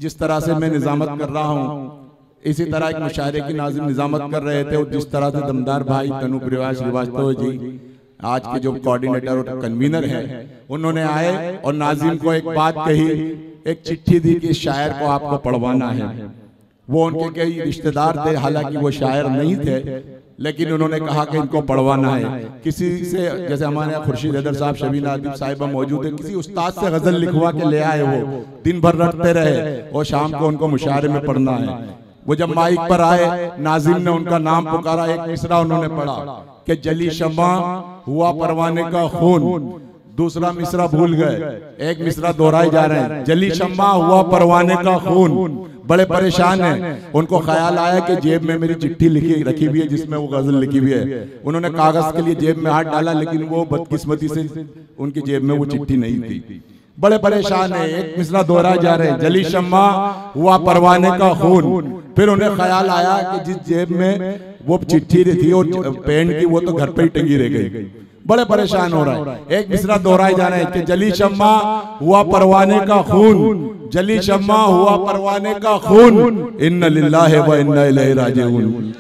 जिस तरह से मैं निजामत कर रहा हूँ, इसी तरह एक मुशायरे की नाज़िम निजामत कर रहे थे, और जिस तरह से दमदार भाई तनु प्रवास श्रीवास्तव जी आज के जो कोऑर्डिनेटर और कन्वीनर हैं, उन्होंने आए और नाज़िम को एक बात कही, एक चिट्ठी दी कि शायर को आपको पढ़वाना है। वो उनके कई रिश्तेदार थे, हालांकि वो शायर नहीं थे, लेकिन उन्होंने कहा कि इनको पढ़वाना है। किसी से, जैसे हमारे यहाँ खुर्शीद हैदर साहब, शबीना आदिब साहिबा मौजूद है, किसी उस्ताद से गजल लिखवा के ले आए, वो दिन भर रटते रहे और शाम को उनको मुशायरे में पढ़ना है। वो जब माइक पर आए, नाज़िम ने उनका नाम पुकारा, एक मिसरा उन्होंने पढ़ा कि जली शम्मा हुआ परवाने का खून, दूसरा मिसरा भूल गए, एक मिसरा दोहराए जा रहे हैं, जली शम्मा हुआ परवाने का खून। बड़े परेशान हैं, उनको ख्याल आया कि जेब में मेरी चिट्ठी लिखी रखी हुई है जिसमें वो गजल लिखी हुई है। उन्होंने कागज के लिए जेब में हाथ डाला, लेकिन वो बदकिस्मती से उनकी जेब में वो चिट्ठी नहीं थी। बड़े परेशान है, एक मिसरा दोहराए जा रहे हैं, जली शम्मा हुआ परवाने का खून। फिर उन्हें ख्याल आया कि जिस जेब में वो चिट्ठी थी और पेन की, वो तो घर पे ही टंगी रह गई। बड़े परेशान हो रहा है, एक मिसरा दोहराए जा रहे हैं कि जली शम्मा हुआ परवाने का खून, जली शम्मा हुआ परवाने का खून, इन्ना लिल्लाहि व इन्ना इलैहि राजिऊन।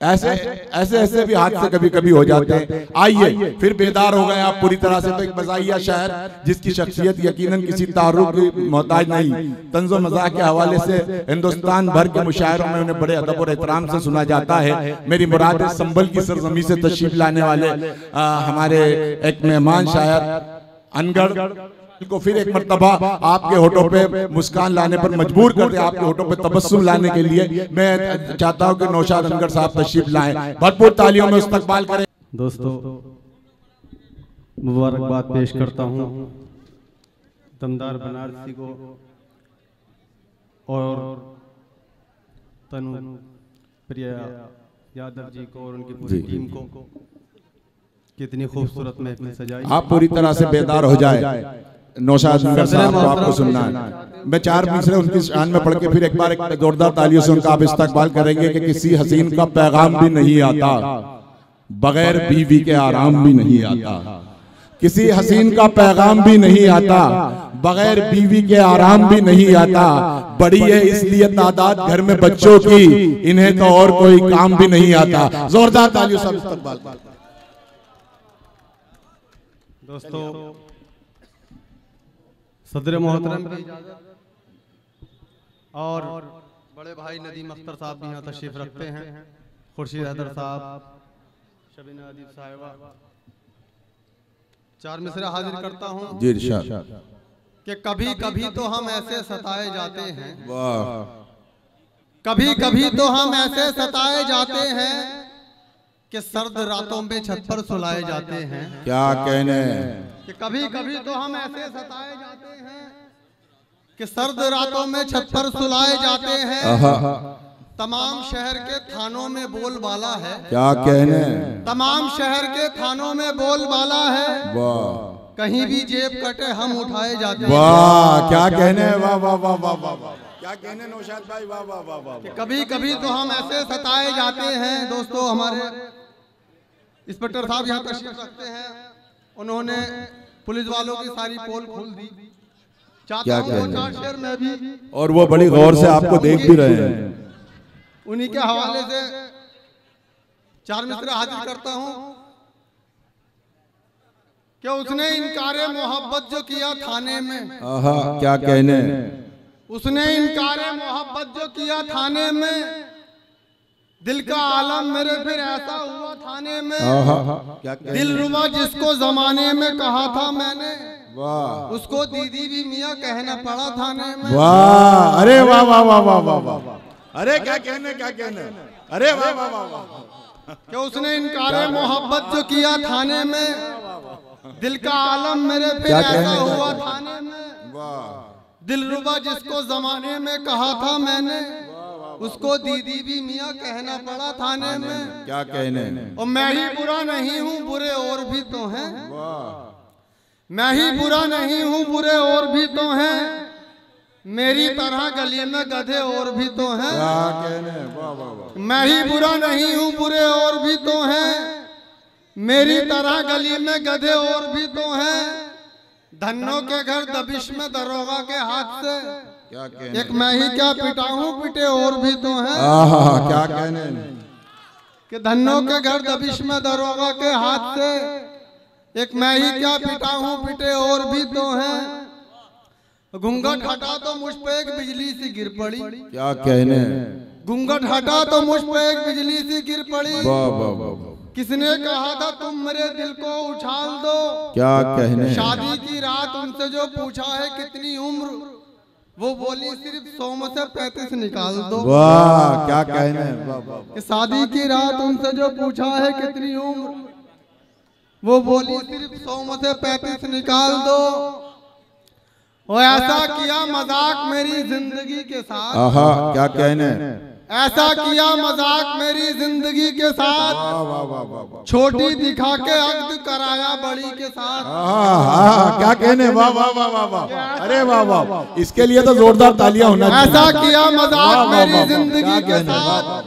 ऐसे ऐसे ऐसे भी हाथ से कभी कभी हो जाते हैं। आइए फिर बेदार हो गए आप पूरी तरह से। तो एक मज़ाहिया शायर जिसकी शख्सियत यकीनन किसी तारुफ की मोहताज नहीं, तंज़ो मज़ाह के हवाले से हिंदुस्तान भर के मुशायरों में उन्हें बड़े अदब और एहतराम से सुना जाता है। मेरी मुराद संभल की सरजमी से तशरीफ लाने वाले हमारे एक मेहमान शायर अनगढ़ को फिर एक मर्तबा आपके होठों पे मुस्कान लाने पर मजबूर कर दे, आपके होठों पे तबस्सुम लाने के लिए मैं चाहता हूं कि नौशाद अनगढ़ साहब तशरीफ लाएं। भरपूर तालियों में इस्तकबाल करें। दोस्तों, मुबारकबाद पेश करता हूं दमदार बनारसी को और तनु प्रिया यादव जी को और उनकी पूरी टीम को। कितनी खूबसूरत महफिल सजाई। आप पूरी तरह से बेदार हो जाए। नौशाद अनगढ़ साहब को आपको सुनना है। मैं चार मिसरे उनकी शान में पढ़ के फिर एक बार एक जोरदार तालियों से उनका आप इस्तकबाल करेंगे कि किसी हसीन का पैगाम भी नहीं आता, बगैर बीवी के आराम भी नहीं आता। किसी हसीन का पैगाम भी नहीं आता, बगैर बीवी के आराम भी नहीं आता। बड़ी है इसलिए तादाद घर में बच्चों की, इन्हें तो और कोई काम भी नहीं आता। जोरदार तालियों से इस्तकबाल। दोस्तों, सदर मोहतरम की और बड़े भाई नदीम अख्तर साहब भी यहाँ तशरीफ रखते हैं। खुर्शीद हैदर साहब, शबीना आदिब साहिबा, चार मिसरा हाजिर करता हूँ जी इरशाद। कि कभी कभी तो हम ऐसे सताए जाते हैं, कभी कभी तो हम ऐसे सताए जाते हैं कि सर्द रातों में छत पर सुलाए जाते हैं। क्या कहने कि कभी कभी तो हम ऐसे सताए जाते हैं कि सर्द रातों में छत पर सुलाए जाते हैं। तमाम शहर के थानों में बोलबाला है। क्या कहने, तमाम शहर के थानों में बोलबाला है। वाह, कहीं भी जेब कटे हम उठाए जाते हैं। वाह, क्या कहने, वाह वाह वाह वाह वाह, क्या कहने नौशाद भाई, वाह वाह वाह वाह। कभी कभी तो हम ऐसे सताए जाते हैं। दोस्तों, हमारे इंस्पेक्टर साहब यहाँ तशरीफ रखते हैं, उन्होंने पुलिस वालों की सारी पोल खोल दी। चाहता हूं चार शेर में भी, और वो बड़ी गौर से आपको देख भी रहे हैं। उन्हीं के हवाले से चार मिसरे हाजिर करता हूं कि उसने इनकारे मोहब्बत जो किया थाने में। क्या कहने, उसने इनकारे मोहब्बत जो किया थाने में, दिल का आलम मेरे फिर ऐसा हुआ थाने में। दिलरुबा जिसको जमाने में कहा था मैंने, वाह, उसको दीदी भी मियाँ कहना पड़ा थाने में। वाह, अरे वाह वाह वाह वाह वाह वाह, अरे क्या कहने, क्या कहने, अरे वाह वाह वाह वाह। कि उसने इनकारे मोहब्बत जो किया थाने में, दिल का आलम मेरे फिर ऐसा हुआ थाने में। दिलरुबा जिसको जमाने में कहा था मैंने, उसको दीदी भी मियाँ कहना पड़ा थाने में। क्या कहने, और मैं ही बुरा नहीं हूँ, बुरे और भी तो हैं। मैं ही बुरा नहीं हूँ, बुरे और भी तो हैं। मेरी तरह गली में गधे और भी तो हैं। मैं ही बुरा नहीं हूँ, बुरे और भी तो हैं। मेरी तरह गली में गधे और भी तो हैं। धन्नों के घर दबिश में दरोगा के हाथ से, क्या कहने, एक मैं ही क्या पिटा हूँ पिटे और भी तो हैं। क्या कहने, कि धन्नों के घर दबिश में दरोगा के हाथ से, एक मैं ही क्या पिटा हूँ पिटे और भी तो हैं। घूंघट हटा तो मुझ पे एक बिजली सी गिर पड़ी, क्या कहने, घूंघट हटा तो मुझ पे एक बिजली सी गिर पड़ी। वाह वाह वाह, किसने कहा था तुम मेरे दिल को उछाल दो, क्या कहने, शादी की रात उनसे जो पूछा है कितनी उम्र, वो बोली सिर्फ 100 में से 35 निकाल दो। वाह क्या कहने, वाह वाह, कि शादी की रात उनसे जो पूछा है कितनी उम्र, वो बोली सिर्फ 100 में से 35 निकाल दो। और ऐसा किया मजाक मेरी जिंदगी के साथ, क्या कहने, ऐसा किया मजाक मेरी जिंदगी के साथ, वाह वाह वाह वाह, छोटी दिखा के अक्द कराया बड़ी के साथ। क्या कहने, वाह वाह वाह वाह वाह, अरे वाह वाह, इसके लिए तो जोरदार तालियां होना चाहिए। ऐसा किया मजाक मेरी जिंदगी के साथ,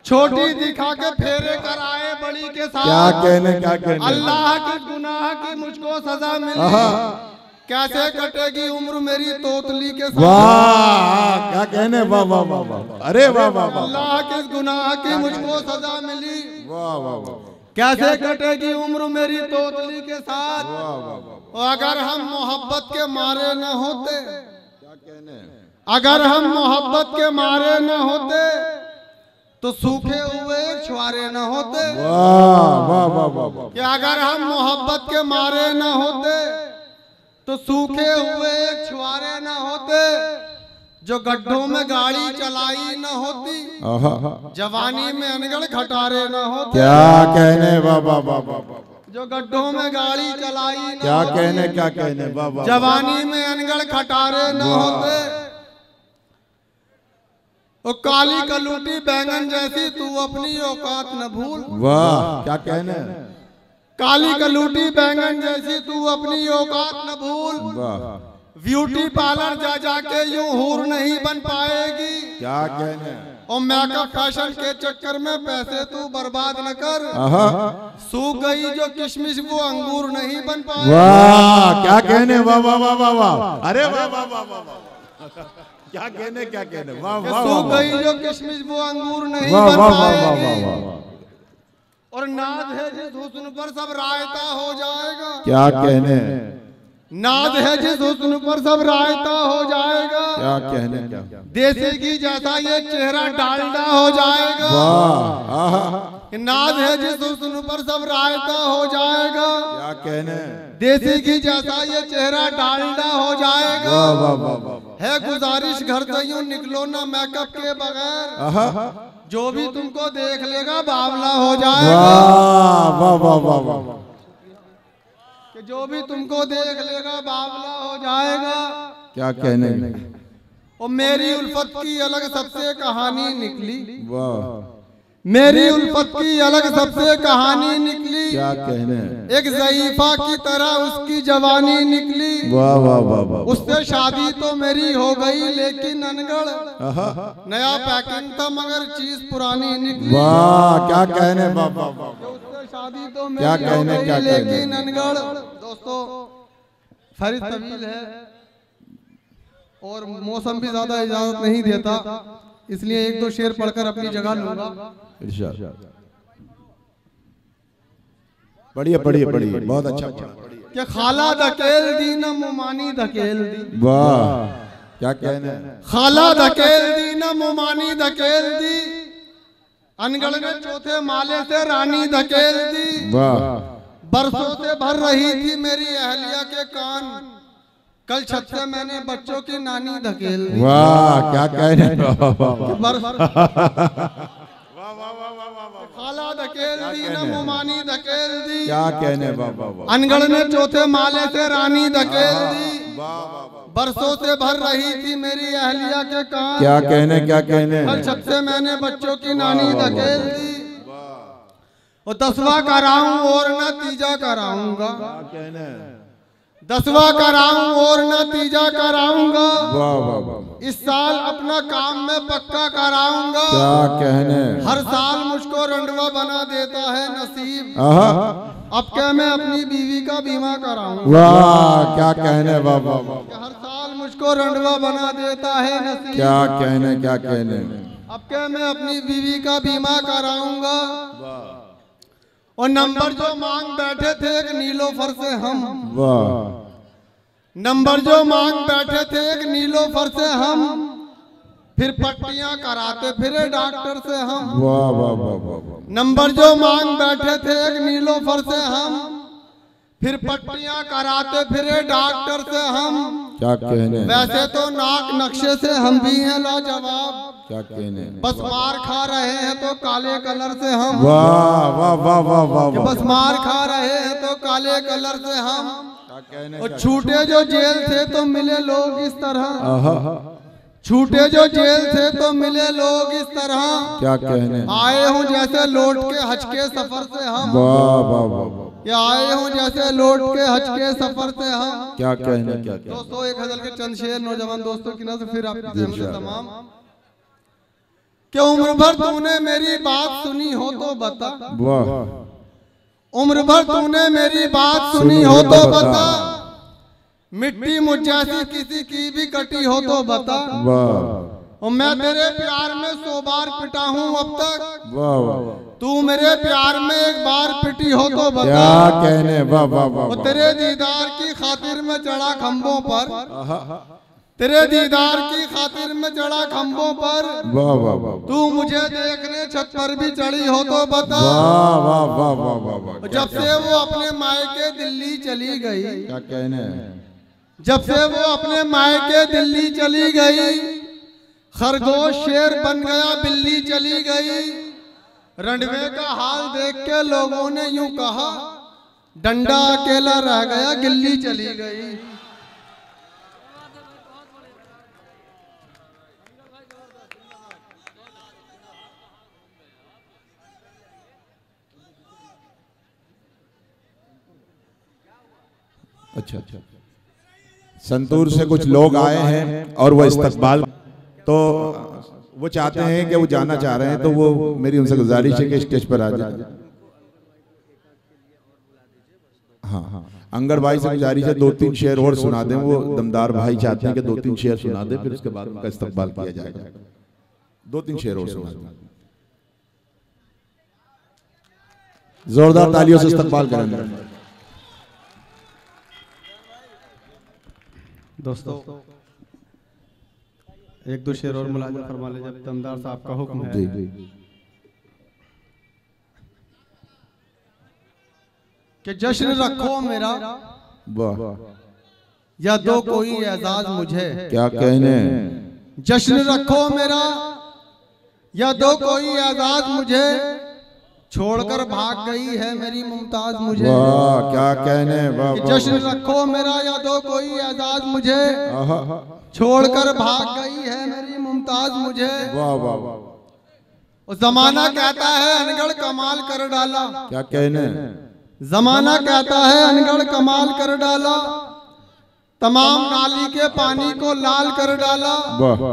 छोटी दिखा के फेरे कराए बड़ी के साथ। क्या कहने, क्या कहने, अल्लाह के गुनाह की मुझको सजा मिली, कैसे कटेगी उम्र मेरी तोतली के साथ। वाह क्या कहने, वाह वाह वाह वाह, अरे वाह वाह वाह, अल्लाह के गुनाह की मुझको सजा मिली, वाह वाह वाह, कैसे कटेगी उम्र मेरी तोतली के साथ। वाह वाह वाह, और अगर हम मोहब्बत के मारे न होते, क्या कहने, अगर हम मोहब्बत के मारे न होते, तो सूखे हुए छुआरे न होते। वाह वाह वाह वाह, कि अगर हम मोहब्बत के मारे न होते, तो सूखे हुए छुआरे न होते। जो गड्ढों में गाड़ी चलाई न होती, जवानी में अनगढ़ खटारे न होते। क्या कहने, वाह वाह वाह वाह, जो गड्ढों में गाड़ी चलाई न क्या होती, कहने, क्या कहने, वाह वाह, जवानी में अनगढ़ खटारे न होते। ओ काली कलूटी बैंगन जैसी तू अपनी औकात न भूल, वाह क्या कहने, काली कलूटी बैंगन जैसी तू अपनी औकात न भूल। वाह, ब्यूटी पार्लर जा जाके यूं हूर नहीं बन पाएगी, क्या कहने, और मेकअप फैशन के चक्कर में पैसे तू बर्बाद न कर। सूख गई जो किशमिश वो अंगूर नहीं बन पाएगी। वाह क्या कहने, वाह वाह वाह वाह वाह, अरे वाह वाह वाह वाह, क्या कहने, क्या कहने, वाह वाह, सूख गई जो किशमिश वो अंगूर नहीं वाह बन वाह वाह वाह पाएगी। वाह, और नाज है जिस हुस्न पर सब रायता हो जाएगा, क्या कहने, नाज है जिस हुस्न पर सब रायता हो जाएगा। क्या कहने, क्या, देसी घी जैसा ये चेहरा डालडा हो जाएगा। वाह, नाज है जिस हुस्न पर सब रायता हो जाएगा। क्या कहने, देसी घी जैसा ये चेहरा डालडा हो जाएगा। वाह वाह वाह वाह, है गुजारिश घर से यूं निकलो ना मेकअप के बगैर, जो भी तुमको देख लेगा बावला हो जाएगा। वाह वाह वाह वाह, कि जो भी तुमको देख लेगा बावला हो जाएगा। क्या कहने, और मेरी उल्फत की अलग सबसे कहानी निकली, वाह, मेरी उल्फत की अलग सबसे कहानी निकली। क्या कहने, एक ज़ईफा की तरह उसकी जवानी निकली। वाह वाह वाह वाह, उससे शादी तो मेरी हो गई लेकिन अनगढ़, नया पैकिंग था मगर चीज पुरानी निकली। वाह क्या कहने, वाह वाह वाह, उससे शादी तो क्या मेरी हो कहने, गई क्या लेकिन कहने। अनगढ़। दोस्तों फरीद तवील है और मौसम भी ज्यादा इजाजत नहीं देता, इसलिए एक दो शेर पढ़कर अपनी जगह लूंगा। पढ़िए पढ़िए पढ़िए, बहुत अच्छा पढ़ा। कि खाला धकेल दी न मुमानी धकेल दी, वाह क्या कहने, खाला धकेल दी न मुमानी धकेल दी, अनगढ़ ने चौथे माले से रानी धकेल दी। वाह, बरसों से भर रही थी मेरी अहलिया के कान, कल छत से मैंने बच्चों की नानी धकेल दी। वाह क्या कहने, खाला धकेल दी न मुमानी धकेल दी, क्या कहने, वाह वाह वाह, अनगढ़ ने चौथे माले से रानी धकेल दी। बरसों से भर रही थी मेरी अहलिया के कान, क्या कहने, क्या कहने, कल छत से मैंने बच्चों की नानी धकेल दी। और 10वां कराऊं और न तीजा कराऊंगा, 10वां कराऊं और नतीजा कराऊंगा। वाह वाह वाह, इस साल अपना काम में पक्का कराऊंगा। क्या कहने, हर साल मुझको रंडवा बना देता है नसीब, अब क्या मैं अपनी बीवी का बीमा कराऊं? वाह क्या कहने, वाह वाह वाह, हर साल मुझको रंडवा बना देता है नसीब। क्या कहने, क्या कहने। अब क्या मैं अपनी बीवी का बीमा कराऊंगा? और नंबर जो मांग बैठे थे एक नीलोफर से हम, वाह, नंबर जो मांग बैठे थे एक नीलोफर से हम, फिर पट्टियां कराते फिरे डॉक्टर से हम। वाह वाह वाह वाह, नंबर जो मांग बैठे थे एक नीलोफर से हम, फिर पट्टियां कराते फिरे डॉक्टर से हम। क्या कहने, वैसे तो नाक नक्शे से हम भी हैं लाजवाब, क्या कहने। बस मार खा रहे हैं तो काले कलर से हम। वाह वाह वाह वाह वाह, बस मार खा रहे हैं तो काले कलर से हम। क्या कहने। और छूटे जो जेल थे तो मिले लोग इस तरह, आहा, छूटे जो जेल थे तो मिले लोग इस तरह। क्या कहने। आए हूँ जैसे लौट के हज के सफर से हम, वाह वाह वाह वाह, ये आए हूँ जैसे लौट के हज के सफर से हम। क्या कहने, क्या कहने। दोस्तों एक गजल के चंद शेर नौजवान दोस्तों की नजर, फिर आप तमाम। कि उम्र भर तूने मेरी बात सुनी हो तो बता, वाह, उम्र भर तूने मेरी बात सुनी हो तो बता, मिट्टी मुझ जैसी किसी की भी कटी हो तो बता। वाह, और मैं तेरे प्यार में 100 बार पिटा हूँ अब तक, वाह वाह, तू मेरे प्यार में एक बार पिटी हो तो बता। क्या कहने, वाह वाह वाह। और तेरे दीदार की खातिर में चढ़ा खंभों पर, तेरे दीदार की खातिर में चढ़ा खंभों पर, वाह वाह वाह, तू मुझे देखने छत पर भी चढ़ी हो तो बता। वाह वाह वाह वाह वाह वाह। जब से वो अपने मायके दिल्ली चली गई, क्या कहने। जब से वो अपने मायके दिल्ली चली गई, खरगोश शेर बन गया बिल्ली चली गई। रंडवे का हाल देख के लोगों ने यूं कहा, डंडा अकेला रह गया गिल्ली चली गई। अच्छा अच्छा, संतूर से कुछ लोग आए हैं और वो इस्तकबाल, तो वो चाहते हैं कि वो जाना चाह रहे हैं, तो वो मेरी उनसे गुजारिश है कि स्टेज पर आ जाए। हाँ हाँ, अंगर भाई से गुजारिश है 2-3 शेर और सुना दें, वो दमदार भाई चाहते हैं कि 2-3 शेर सुना दें, फिर उसके बाद उनका इस्तकबाल किया जाएगा। 2-3 शेर और सुना दें, जोरदार तालियों से इस्तकबाल करेंगे। दोस्तों 1-2 शेर और मुलाजा फरमा ले जब दमदार साहब का हुक्म है। जी कि जश्न रखो मेरा, वाह, या दो कोई एजाज मुझे। क्या कहने। जश्न रखो मेरा, या दो कोई एजाज मुझे, छोड़कर भाग गई है मेरी मुमताज मुझे। वाह क्या कहने, वाह। जश्न रखो मेरा, या दो कोई एजाज मुझे, छोड़कर भाग गई है मेरी मुमताज मुझे। वाह वाह वाह। उस जमाना कहता है अनगढ़ कमाल कर डाला, क्या कहने। जमाना कहता है अनगढ़ कमाल कर डाला, तमाम नाली के पानी को लाल कर डाला। वाह,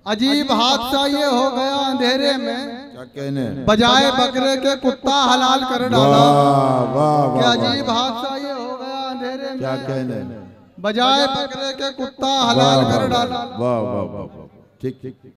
अजीब हादसा ये हो गया अंधेरे में, क्या कहने। बजाय बकरे के कुत्ता हलाल कर डाला। वाह वाह क्या वाह, अजीब हादसा ये हो गया अंधेरे क्या में, कहने। बजाय बकरे के कुत्ता हलाल कर डाला। वाह वाह वाह, ठीक ठीक।